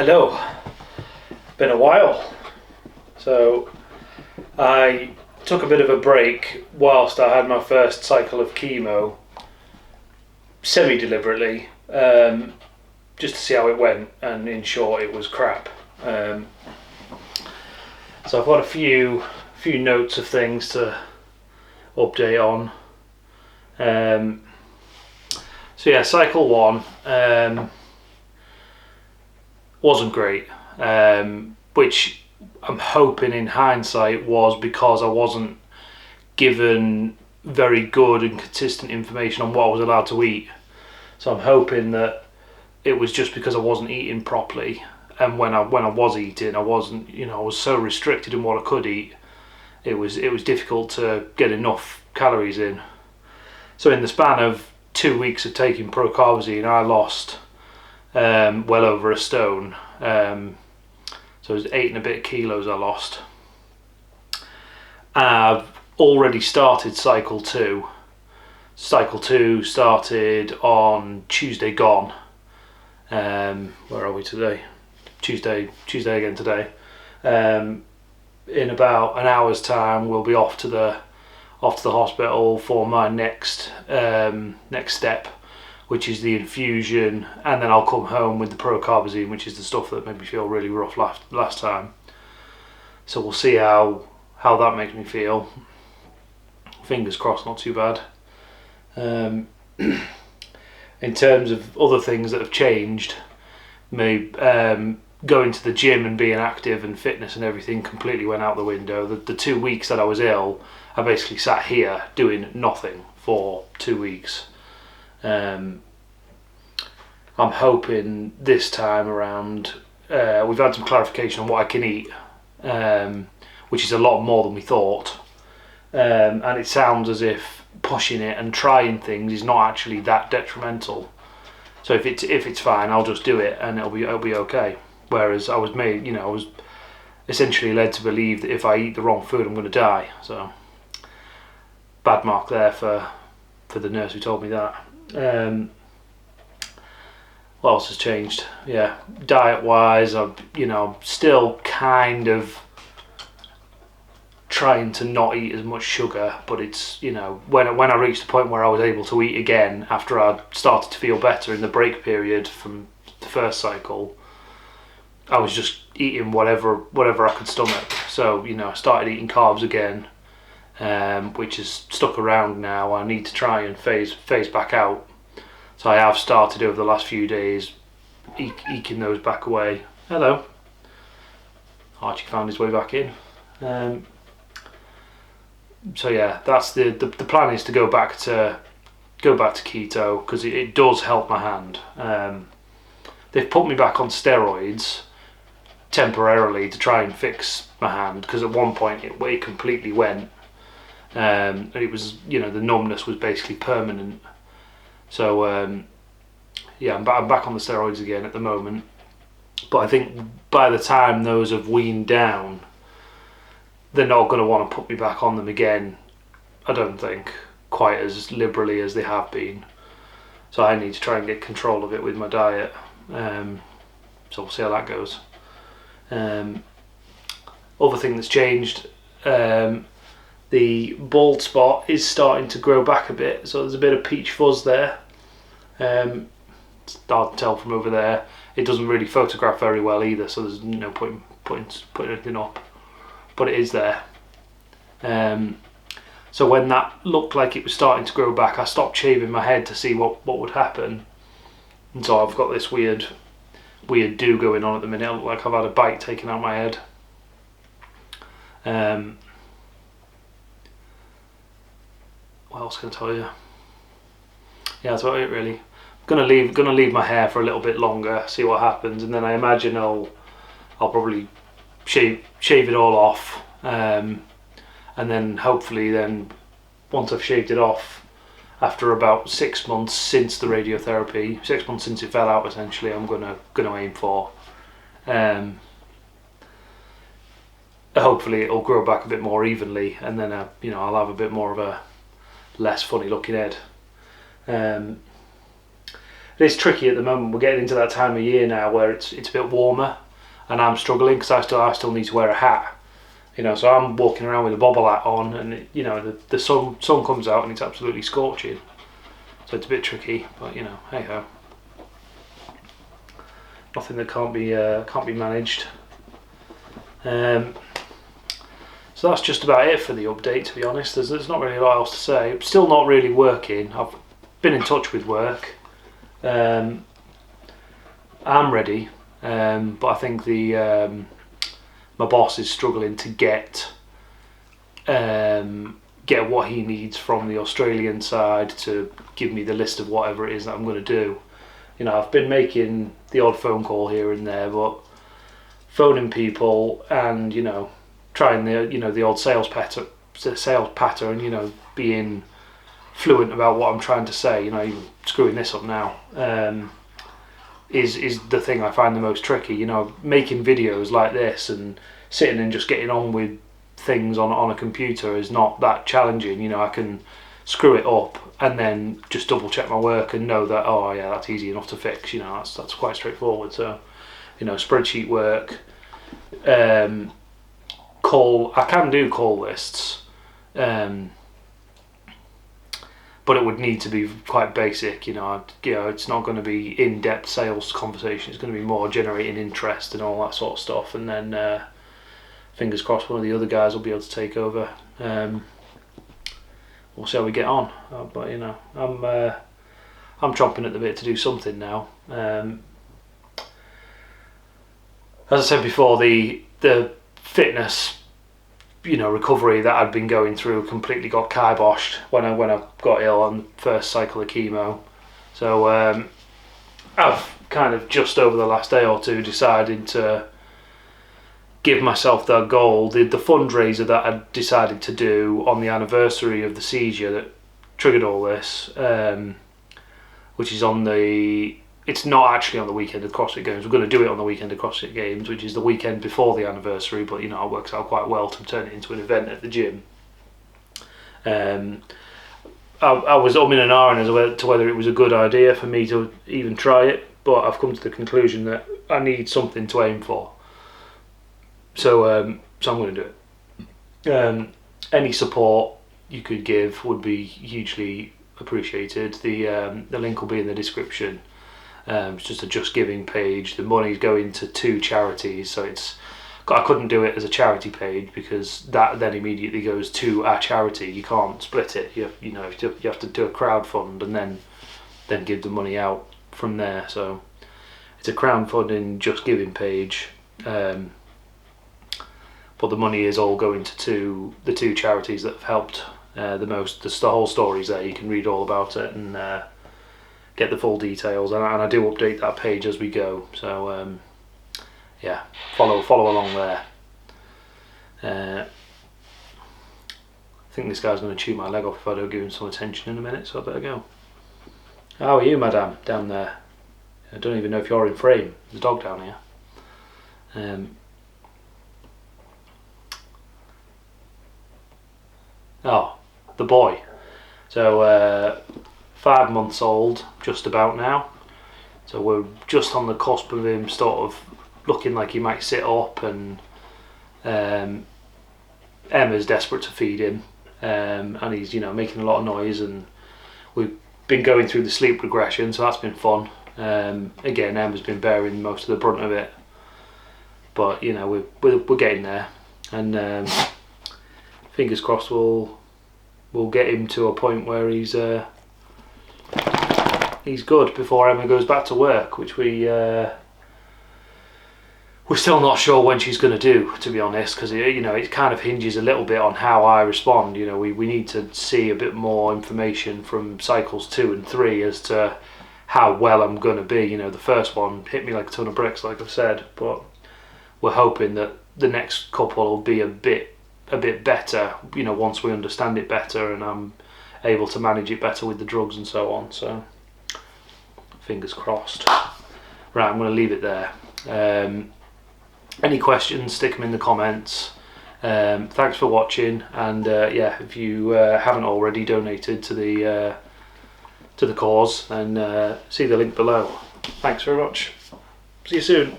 Hello, been a while. So I took a bit of a break whilst I had my first cycle of chemo, semi-deliberately, just to see how it went, and in short it was crap. So I've got a few notes of things to update on. So yeah, cycle one wasn't great, which I'm hoping in hindsight was because I wasn't given very good and consistent information on what I was allowed to eat. So I'm hoping that it was just because I wasn't eating properly, and when I was eating, I wasn't, I was so restricted in what I could eat. It was difficult to get enough calories in. So in the span of 2 weeks of taking procarbazine, I lost well over a stone. So it was 8 and a bit kilos I lost. I've already started cycle 2. Cycle 2 started on Tuesday gone. Where are we today? Tuesday again today. In about an hour's time we'll be off to the hospital for my next step, which is the infusion, and then I'll come home with the procarbazine, which is the stuff that made me feel really rough last time. So we'll see how that makes me feel. Fingers crossed, not too bad. In terms of other things that have changed, going to the gym and being active and fitness and everything completely went out the window. The 2 weeks that I was ill, I basically sat here doing nothing for 2 weeks. I'm hoping this time around we've had some clarification on what I can eat, which is a lot more than we thought, and it sounds as if pushing it and trying things is not actually that detrimental. So if it's fine, I'll just do it and it'll be okay. Whereas I was essentially led to believe that if I eat the wrong food, I'm going to die. So bad mark there for the nurse who told me that. What else has changed? Yeah, diet wise, I'm still kind of trying to not eat as much sugar, but it's when I reached the point where I was able to eat again after I started to feel better in the break period from the first cycle, I was just eating whatever I could stomach. So I started eating carbs again, which is stuck around now. I need to try and phase back out. So I have started over the last few days eking those back away. Hello. Archie found his way back in. So yeah, that's the plan, is to go back to keto, because it does help my hand. They've put me back on steroids temporarily to try and fix my hand, because at one point it completely went, and it was the numbness was basically permanent. So yeah, I'm back on the steroids again at the moment, but I think by the time those have weaned down, they're not going to want to put me back on them again, I don't think, quite as liberally as they have been. So I need to try and get control of it with my diet. So we'll see how that goes. Other thing that's changed, the bald spot is starting to grow back a bit, so there's a bit of peach fuzz there. It's hard to tell from over there. It doesn't really photograph very well either, so there's no point putting anything up, but it is there. So when that looked like it was starting to grow back, I stopped shaving my head to see what would happen, and so I've got this weird do going on at the minute. I look like I've had a bite taken out my head. What else can I tell you? Yeah, that's about it really. Gonna leave my hair for a little bit longer, see what happens, and then I imagine I'll probably shave it all off, and then hopefully once I've shaved it off, after about 6 months since the radiotherapy, 6 months since it fell out essentially, I'm gonna aim for. Hopefully it'll grow back a bit more evenly, and then I'll have a bit more of a less funny looking head. it is tricky at the moment. We're getting into that time of year now where it's a bit warmer, and I'm struggling because I still need to wear a hat. You know, so I'm walking around with a bobble hat on, and you know the sun comes out and it's absolutely scorching. So it's a bit tricky, but you know, hey ho. Nothing that can't be managed. So that's just about it for the update, to be honest. There's not really a lot else to say. I'm still not really working. I've been in touch with work. I'm ready, but I think my boss is struggling to get what he needs from the Australian side to give me the list of whatever it is that I'm going to do. You know, I've been making the odd phone call here and there, but phoning people and, you know, trying the odd sales pattern, you know, being fluent about what I'm trying to say, you know, even screwing this up now, is the thing I find the most tricky. You know, making videos like this and sitting and just getting on with things on a computer is not that challenging. You know, I can screw it up and then just double check my work and know that, oh yeah, that's easy enough to fix. You know, that's quite straightforward. So, you know, spreadsheet work, I can do call lists, but it would need to be quite basic. You know, it's not going to be in-depth sales conversation. It's going to be more generating interest and all that sort of stuff. And then fingers crossed, one of the other guys will be able to take over. We'll see how we get on. But you know, I'm chomping at the bit to do something now. As I said before, the fitness, you know, recovery that I'd been going through completely got kiboshed when I got ill on the first cycle of chemo. So I've kind of just over the last day or two decided to give myself that goal. The fundraiser that I decided to do on the anniversary of the seizure that triggered all this, which is it's not actually on the weekend of CrossFit Games. We're going to do it on the weekend of CrossFit Games, which is the weekend before the anniversary, but you know, it works out quite well to turn it into an event at the gym. I was umming and ahhing as to whether it was a good idea for me to even try it, but I've come to the conclusion that I need something to aim for. So I'm going to do it. Any support you could give would be hugely appreciated. The link will be in the description. It's just a Just Giving page. The money's going to 2 charities, so I couldn't do it as a charity page because that then immediately goes to our charity. You can't split it. You have to do a crowdfund and then give the money out from there. So it's a crowdfunding Just Giving page, but the money is all going to the 2 charities that have helped the most. The whole story's there. You can read all about it and get the full details, and I do update that page as we go. So yeah, follow along there. I think this guy's going to chew my leg off if I don't give him some attention in a minute, so I better go. How are you, madam, down there? I don't even know if you're in frame. There's a dog down here. Oh, the boy. So 5 months old, just about now. So we're just on the cusp of him sort of looking like he might sit up, and Emma's desperate to feed him, and he's, you know, making a lot of noise, and we've been going through the sleep regression, so that's been fun. Again, Emma's been bearing most of the brunt of it, but you know, we're getting there, and fingers crossed we'll get him to a point where he's good before Emma goes back to work, which we're still not sure when she's going to do, to be honest, because you know, it kind of hinges a little bit on how I respond. You know, we need to see a bit more information from cycles 2 and 3 as to how well I'm going to be. You know, the first one hit me like a ton of bricks, like I've said, but we're hoping that the next couple will be a bit better, you know, once we understand it better and I'm able to manage it better with the drugs and so on. So fingers crossed. Right, I'm going to leave it there. Any questions, stick them in the comments. Thanks for watching, and yeah, if you haven't already donated to the to the cause, then see the link below. Thanks very much. See you soon.